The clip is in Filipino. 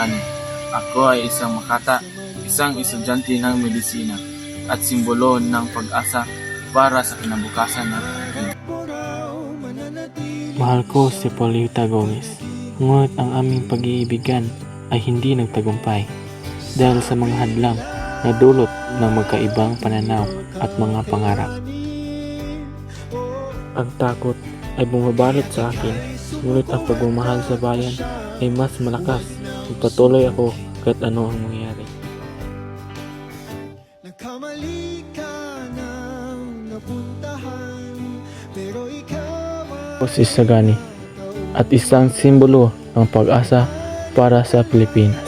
suliranin. Ako ay isang makata, isang estudyante ng medisina, at simbolo ng pag-asa para sa kinabukasan natin. Mahal ko si Paulita Gomez, ngunit ang aming pag-iibigan ay hindi nagtagumpay dahil sa mga hadlang na dulot ng magkaibang pananaw at mga pangarap. Ang takot ay bumabalot sa akin, ngunit ang pagmamahal sa bayan ay mas malakas. Magpatuloy ako kahit ano ang mangyari. Nagkamali ka nang napuntahan, pero ikaw Ako si Sagani at isang simbolo ng pag-asa para sa Pilipinas.